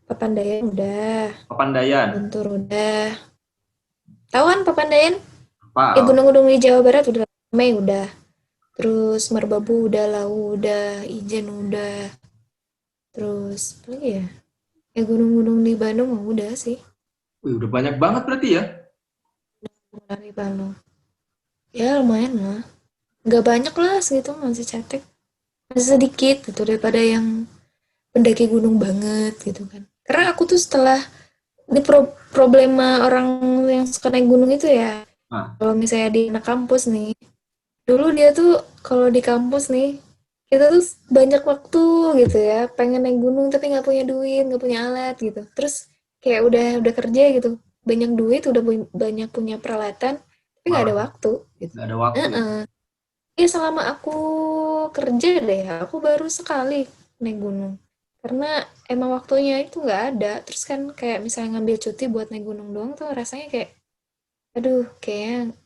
Papandayan udah, Papandayan. Guntur udah. Tahu kan Papandayan? Apa? Gunung-gunung di Jawa Barat udah. Mei udah. Terus Merbabu udah, Lawu udah, Ijen udah. Terus apa lagi ya? Ya gunung-gunung di Bandung mah udah sih. Wih, udah banyak banget berarti ya. Dari Bandung. Ya lumayan lah. Gak banyak lah segitu masih cetek. Masih sedikit gitu daripada yang pendaki gunung banget gitu kan. Karena aku tuh setelah ini problema orang yang suka naik gunung itu ya. Nah, Kalau misalnya di anak kampus nih, dulu dia tuh kalau di kampus nih, kita tuh banyak waktu gitu ya, pengen naik gunung tapi nggak punya duit, nggak punya alat gitu. Terus kayak udah kerja gitu, banyak duit, udah banyak punya peralatan, tapi nggak ada malah waktu gitu. nggak ada waktu ya. Heeh. Ya selama aku kerja deh, aku baru sekali naik gunung. Karena emang waktunya itu nggak ada. Terus kan kayak misalnya ngambil cuti buat naik gunung doang tuh rasanya kayak, aduh, kayaknya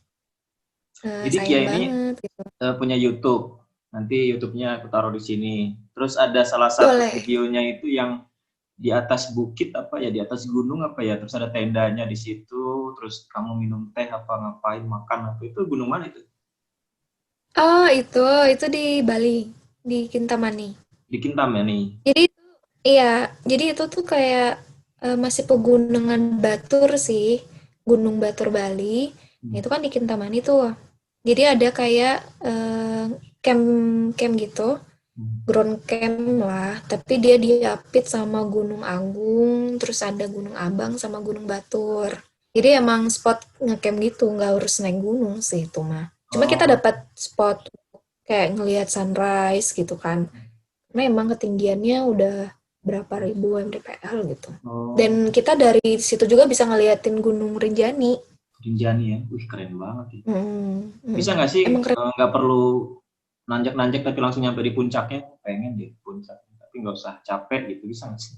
Jadi Kia sayang ini banget gitu. punya YouTube. Nanti YouTube-nya aku taruh di sini. Terus ada salah satu Boleh. videonya itu yang di atas bukit apa ya, di atas gunung apa ya, terus ada tendanya di situ, terus kamu minum teh apa ngapain makan apa itu gunung mana itu? Oh, itu di Bali, di Kintamani. Di Kintam ya nih. Jadi itu, iya, jadi itu tuh kayak masih pegunungan Batur sih, Gunung Batur Bali. Nah, Hmm. itu kan di Kintamani tuh. Jadi ada kayak camp camp gitu, Hmm. ground camp lah, tapi dia diapit sama Gunung Agung, terus ada Gunung Abang sama Gunung Batur. Jadi emang spot ngecamp gitu, nggak harus naik gunung sih itu mah. Cuma kita Oh, dapat spot kayak ngelihat sunrise gitu kan. Karena emang ketinggiannya udah berapa ribu mdpl gitu. Dan oh, kita dari situ juga bisa ngeliatin Gunung Rinjani. Rinjani ya. Wih, keren banget ya. Bisa nggak sih Emang keren. nggak perlu nanjak-nanjak tapi langsung nyampe di puncaknya? Pengen deh puncak, tapi nggak usah capek gitu, bisa nggak sih?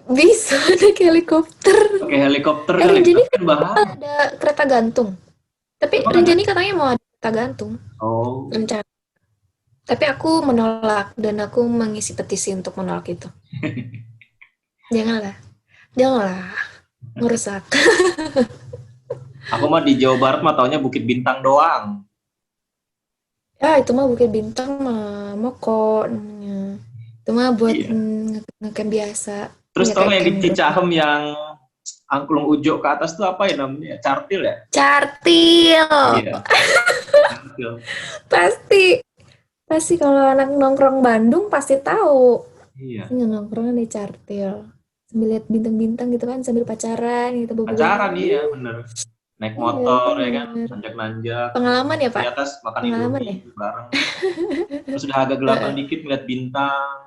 Bisa naik helikopter. Pakai helikopter kali, Rinjani tapi kan kan bahaya. ada kereta gantung. Tapi Emang ada? Rinjani katanya mau ada kereta gantung. Oh, Rencana. Tapi aku menolak dan aku mengisi petisi untuk menolak itu. Janganlah. Janganlah. Ngerusak. aku mah di Jawa Barat mah taunya Bukit Bintang doang. Ya, itu mah Bukit Bintang mah moko namanya. Itu mah buat Iya. ngecamp biasa. Terus Ya tau kayak nggak yang di campground. Cicahem yang angklung ujo ke atas tuh apa ya namanya? Cartil ya? Cartil. Iya, Cartil. Pasti. Pasti kalau anak nongkrong Bandung pasti tahu. Pasti Iya. nongkrong di Cartil. Sambil lihat bintang-bintang gitu kan, sambil pacaran gitu, Pacaran bobo-bobo. iya, bener. Naik Iya, motor ya kan, bener. nanjak-nanjak, terus Pengalaman ya, di Pak? atas makan Pengalaman ya? Indomie bareng. Terus udah agak gelapan Heeh. dikit ngeliat bintang.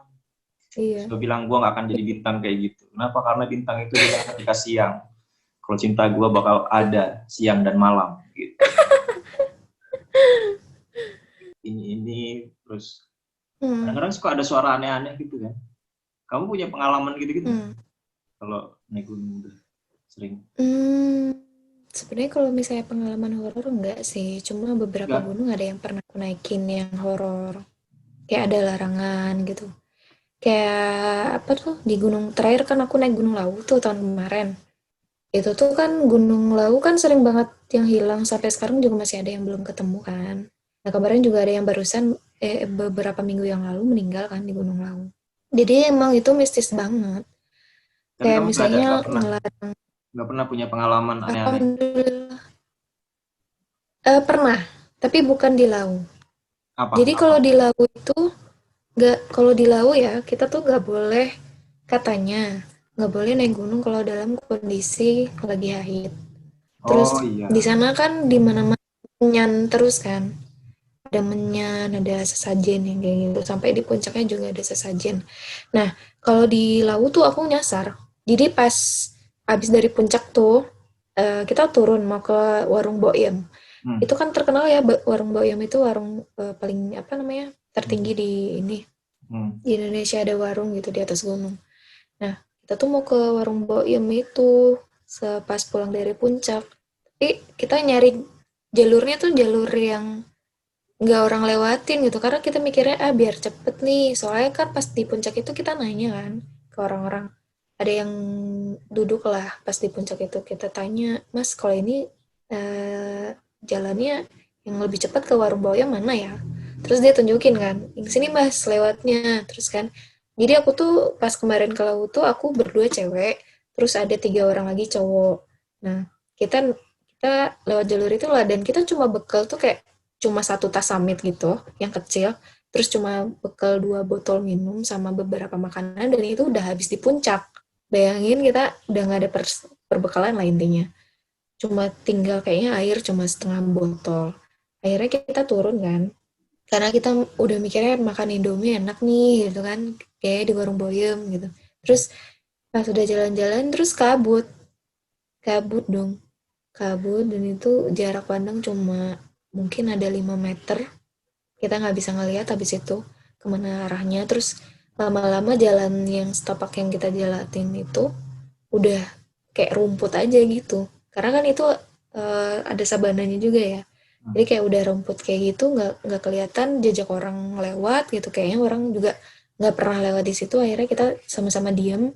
Terus Iya. gue bilang gue gak akan jadi bintang kayak gitu. Kenapa? Karena bintang itu hilang ketika siang. Kalau cinta gue bakal ada siang dan malam gitu. Ini terus Hmm. kadang-kadang suka ada suara aneh-aneh gitu kan. Kamu punya pengalaman gitu-gitu nggak? Hmm. Kalau naik gunung udah sering? Hmm. Sebenarnya kalau misalnya pengalaman horor enggak sih, cuma beberapa Enggak. gunung ada yang pernah aku naikin yang horor. Kayak ada larangan gitu. Kayak apa tuh di gunung terakhir kan aku naik Gunung Lawu tuh tahun kemarin. Itu tuh kan Gunung Lawu kan sering banget yang hilang sampai sekarang juga masih ada yang belum ketemu kan. Nah kemarin juga ada yang barusan beberapa minggu yang lalu meninggal kan di Gunung Lawu. Jadi emang itu mistis banget. Tapi Kayak kamu nggak ada, misalnya nggak pernah punya pengalaman aneh-aneh. alhamdulillah pernah, tapi bukan di Lawu. Apa? Jadi Kenapa? kalau di Lawu itu nggak, kalau di Lawu ya kita tuh nggak boleh, katanya nggak boleh naik gunung kalau dalam kondisi lagi haid. Terus Oh di iya. sana kan di mana-mana menyan terus kan. Ada menyan, ada sesajen yang kayak gitu. Sampai di puncaknya juga ada sesajen. Nah, kalau di Lawu tuh aku nyasar. Jadi pas habis dari puncak tuh kita turun mau ke warung Boyem. Itu Hmm. kan terkenal ya warung Boyem itu warung paling apa namanya? Tertinggi Hmm. di ini. Hmm. Di Indonesia ada warung gitu di atas gunung. Nah, kita tuh mau ke warung Boyem itu. pas pulang dari puncak. Tapi kita nyari jalurnya tuh jalur yang nggak orang lewatin gitu, karena kita mikirnya biar cepet nih, soalnya kan pas di puncak itu kita nanya kan ke orang-orang, ada yang duduk lah pas di puncak itu, kita tanya, mas kalau ini jalannya yang lebih cepat ke warung Boyong mana ya, terus dia tunjukin kan, yang sini mas lewatnya, terus kan jadi aku tuh pas kemarin ke laut tuh aku berdua cewek, terus ada 3 orang lagi cowok. Nah, kita kita lewat jalur itu lah, dan kita cuma bekal tuh kayak cuma satu tas samit gitu yang kecil, terus cuma bekal 2 botol minum sama beberapa makanan, dan itu udah habis di puncak. Bayangin kita udah nggak ada perbekalan lah intinya, cuma tinggal kayaknya air cuma setengah botol. Akhirnya kita turun kan, karena kita udah mikirnya makan Indomie enak nih gitu kan, kayak di warung Boyem gitu. Terus pas udah jalan-jalan terus kabut, kabut dong, kabut, dan itu jarak pandang cuma mungkin ada 5 meter, kita nggak bisa ngelihat habis itu kemana arahnya. Terus lama-lama jalan yang setapak yang kita jalatin itu udah kayak rumput aja gitu, karena kan itu ada sabananya juga ya, jadi kayak udah rumput kayak gitu, nggak kelihatan jejak orang lewat gitu, kayaknya orang juga nggak pernah lewat di situ. Akhirnya kita sama-sama diam.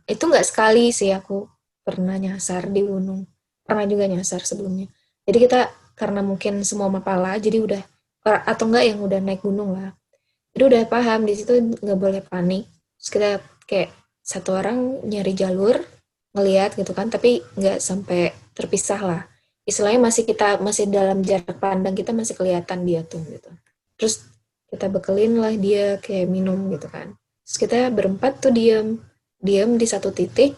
Itu nggak sekali sih aku pernah nyasar di gunung, pernah juga nyasar sebelumnya. Jadi kita karena mungkin semua mapala jadi udah, atau enggak yang udah naik gunung lah, jadi udah paham di situ nggak boleh panik. Terus kita kayak satu orang nyari jalur, ngelihat gitu kan, tapi nggak sampai terpisah lah, istilahnya masih kita masih dalam jarak pandang, kita masih kelihatan dia tuh gitu. Terus kita bekelin lah dia kayak minum gitu kan, terus kita berempat tuh diam diam di satu titik,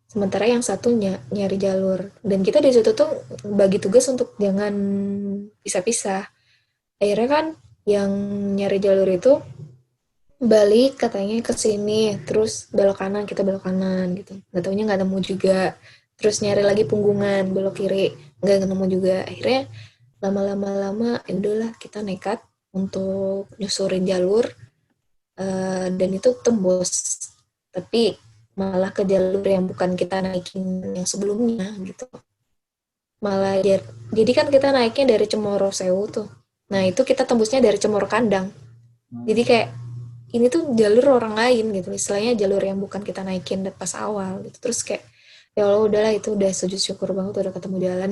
sementara yang satu nyari jalur, dan kita di situ tuh bagi tugas untuk jangan pisah-pisah. Akhirnya kan yang nyari jalur itu balik katanya ke sini, terus belok kanan, kita belok kanan gitu, nggak taunya nggak nemu juga. Terus nyari lagi punggungan belok kiri, nggak nemu juga. Akhirnya lama-lama ya udahlah kita nekat untuk nyusurin jalur, dan itu tembus, tapi malah ke jalur yang bukan kita naikin yang sebelumnya gitu. Malah jadi kan kita naiknya dari Cemoro Sewu tuh, nah itu kita tembusnya dari Cemoro Kandang. Jadi kayak ini tuh jalur orang lain gitu, istilahnya jalur yang bukan kita naikin pas awal gitu. Terus kayak ya Allah udahlah, itu udah sujud syukur banget udah ketemu jalan.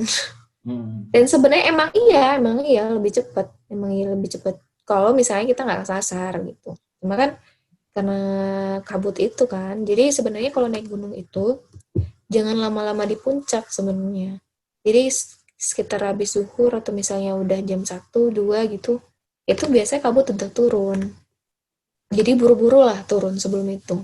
Dan sebenarnya emang iya lebih cepat, emang iya lebih cepat kalau misalnya kita nggak kesasar gitu. Cuma kan karena kabut itu kan, jadi sebenarnya kalau naik gunung itu jangan lama-lama di puncak sebenarnya. Jadi sekitar habis zuhur atau misalnya udah jam 1, 2 gitu, itu biasanya kabut udah turun. Jadi buru-buru lah turun sebelum itu.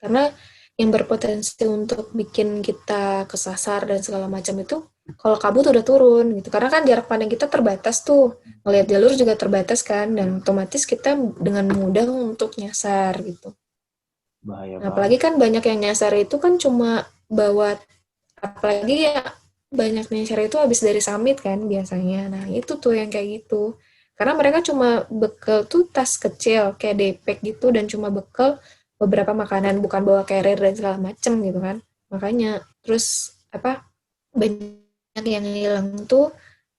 Karena yang berpotensi untuk bikin kita kesasar dan segala macam itu kalau kabut udah turun gitu. Karena kan jarak pandang kita terbatas tuh. Ngelihat jalur juga terbatas kan, dan otomatis kita dengan mudah untuk nyasar gitu. Bahaya Nah, banget. apalagi kan banyak yang nyasar itu kan cuma bawa, apalagi ya banyak nyasar itu habis dari summit kan biasanya. Nah, itu tuh yang kayak gitu. Karena mereka cuma bekel tuh tas kecil kayak depek gitu, dan cuma bekel beberapa makanan, bukan bawa carrier dan segala macem gitu kan. Makanya terus apa, banyak yang hilang tuh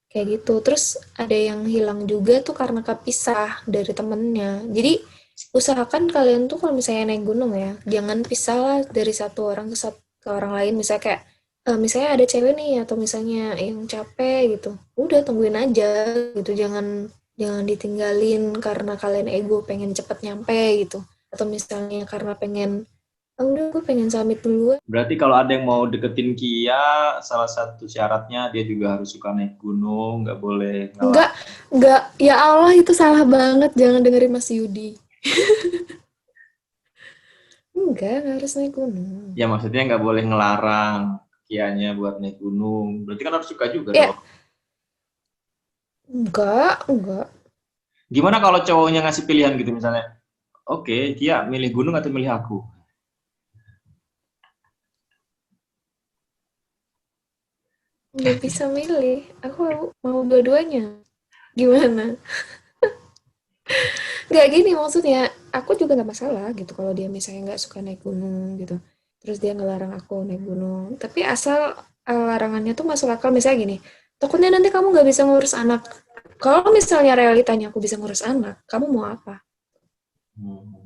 kayak gitu. Terus ada yang hilang juga tuh karena kepisah dari temennya. Jadi usahakan kalian tuh kalau misalnya naik gunung ya, jangan pisah lah dari satu orang ke orang lain. Misalnya kayak misalnya ada cewek nih atau misalnya yang capek gitu, udah tungguin aja gitu, jangan jangan ditinggalin karena kalian ego pengen cepet nyampe gitu, atau misalnya karena pengen udah gue pengen summit duluan. Berarti kalau ada yang mau deketin Kia, salah satu syaratnya dia juga harus suka naik gunung, nggak boleh ngalah. Enggak, enggak, ya Allah itu salah banget, jangan dengerin Mas Yudi. Enggak harus naik gunung. Ya maksudnya nggak boleh ngelarang Kianya buat naik gunung. Berarti kan harus suka juga Ya, dong. enggak. Gimana kalau cowoknya ngasih pilihan gitu misalnya, oke, Kia milih gunung atau milih aku? Nggak bisa milih. Aku mau dua-duanya. Gimana? Nggak gini maksudnya. Aku juga nggak masalah gitu kalau dia misalnya nggak suka naik gunung gitu. terus dia ngelarang aku naik gunung. Tapi asal larangannya tuh masuk akal, misalnya gini, takutnya nanti kamu nggak bisa ngurus anak. Kalau misalnya realitanya aku bisa ngurus anak, kamu mau apa? Hmm.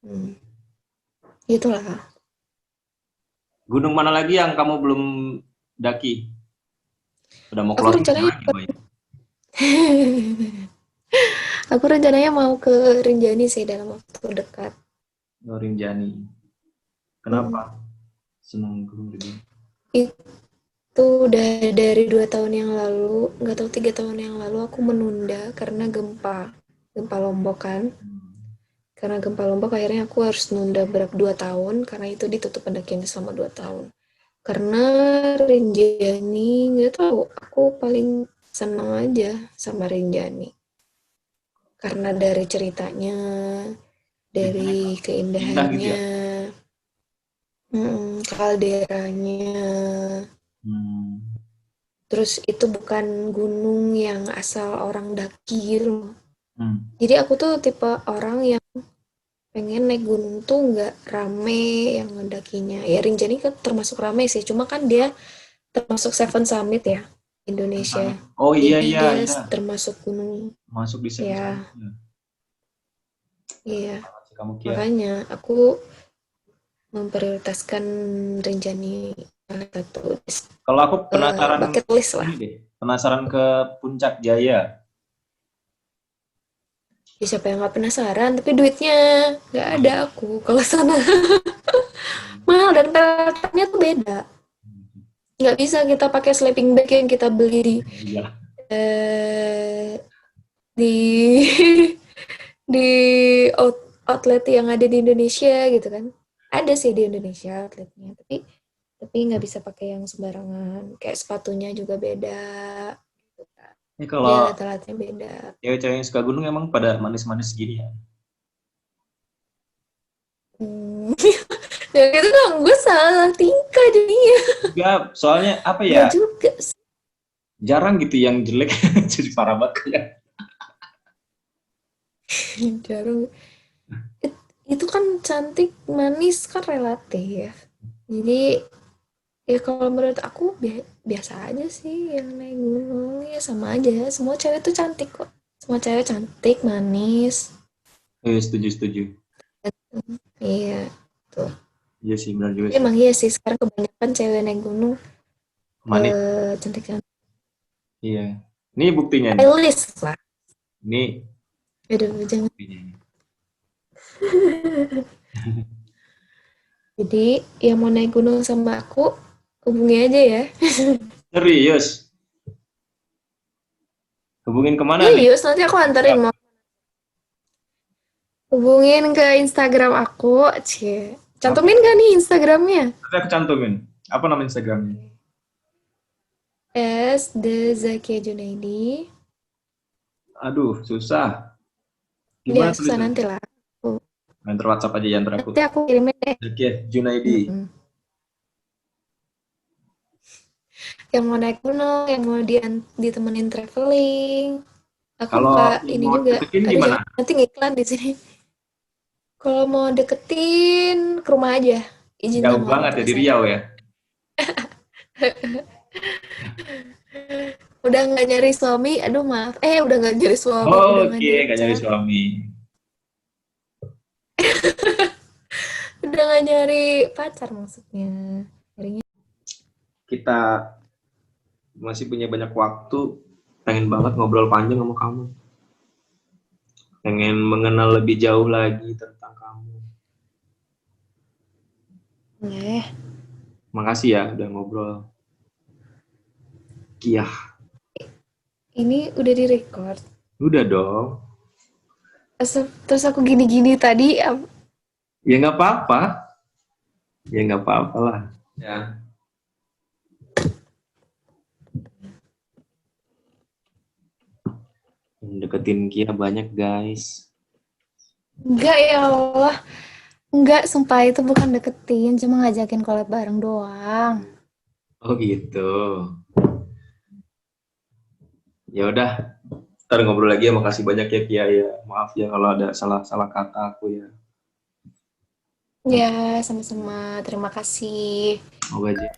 Hmm, itulah. Gunung mana lagi yang kamu belum daki? Udah mau Aku closing rencananya lagi, Boy. aku rencananya mau ke Rinjani sih dalam waktu dekat. Oh, Rinjani. Mm. Kenapa? Senang Gunung Rinjani. Itu udah dari 2 tahun yang lalu, nggak tahu 3 tahun yang lalu aku menunda karena gempa, gempa Lombok kan. Hmm. Karena gempa Lombok akhirnya aku harus nunda berapa 2 tahun karena itu ditutup pendakiannya selama 2 tahun. Karena Rinjani nggak tahu, aku paling senang aja sama Rinjani. Karena dari ceritanya, Ceritanya dari indah gitu ya. keindahannya, kalderanya, Hmm. terus itu bukan gunung yang asal orang daki gitu. Hmm. Jadi aku tuh tipe orang yang pengen naik gunung tuh nggak rame yang ngedakinya. Ya Rinjani kan termasuk rame sih, cuma kan dia termasuk Seven Summit ya, Indonesia. Oh iya Jadi iya dia iya. termasuk gunung, Masuk di Seven ya, Summit ya. iya. Masih kamu Kia. Makanya aku memprioritaskan Rinjani salah satu Kalau aku penasaran bucket list lah. ini deh, penasaran ke Puncak Jaya. Ya, siapa yang nggak penasaran? Tapi duitnya nggak ada aku kalau sana. Mahal dan peletnya tuh beda. Nggak bisa kita pakai sleeping bag yang kita beli Iya. eh, di di outlet yang ada di Indonesia gitu kan. Ada sih di Indonesia outletnya, tapi nggak bisa pakai yang sembarangan. Kayak sepatunya juga beda, gitu kan. Ini Dia kalau alat-alatnya beda. cewek-cewek yang suka gunung emang pada manis-manis gini ya. Hmm. Ya gitu kan gue salah tingkah jadinya. Enggak, soalnya apa ya? Nggak juga sih. Jarang gitu yang jelek jadi parah banget ya. Jarum. Itu kan cantik, manis kan relatif. Jadi ya kalau menurut aku biasa aja sih yang naik gunung ya sama aja. Semua cewek tuh cantik kok. Semua cewek cantik, manis. Setuju setuju. Iya, tuh. Iya sih benar juga Tapi sih. emang iya sih sekarang kebanyakan cewek naik gunung Manis. cantik-cantik. Iya. Ini buktinya nih. Stylish lah. Ini Aduh, jangan. buktinya nih. Jadi yang mau naik gunung sama aku hubungi aja ya. Serius. Hubungin kemana nih? Serius, nanti aku anterin mau. Hubungin ke Instagram aku, cie. Apa? Cantumin gak nih Instagramnya? Nanti aku cantumin. Apa nama Instagramnya? The Zakia Junaidi. Aduh, susah. Ya, Gimana susah tulisannya? nanti lah. Nanti WhatsApp aja ya, ntar aku. Nanti aku kirimin deh. Oke, Junaidi. Mm-mm. Yang mau naik gunung, yang mau ditemenin traveling. Aku Kalau buka yang ini mau juga. deketin Aduh, gimana? jangan nanti ngiklan di sini. Kalau mau deketin, ke rumah aja. Izin Jauh sama orang banget ya tua di saya. Riau ya. Udah nggak nyari suami, aduh maaf. Udah nggak nyari suami, udah nggak Oke, nyari gak nyari pacar. suami. Udah nggak nyari pacar maksudnya. Nyarinya. Kita masih punya banyak waktu. Pengen banget ngobrol panjang sama kamu. Pengen mengenal lebih jauh lagi tentang kamu. Eh, Makasih ya udah ngobrol. Kia. ini udah direcord. Udah dong. Terus aku gini-gini tadi, Ya nggak apa-apa. Ya nggak apa-apa lah. Ya. Yang deketin Kia banyak guys. enggak ya Allah. Enggak, sumpah itu bukan deketin, cuma ngajakin collab bareng doang. Oh gitu. Ya udah, ntar ngobrol lagi ya. Makasih banyak ya Kia ya. Maaf ya kalau ada salah-salah kata aku ya. Ya, sama-sama. Terima kasih. Semoga aja.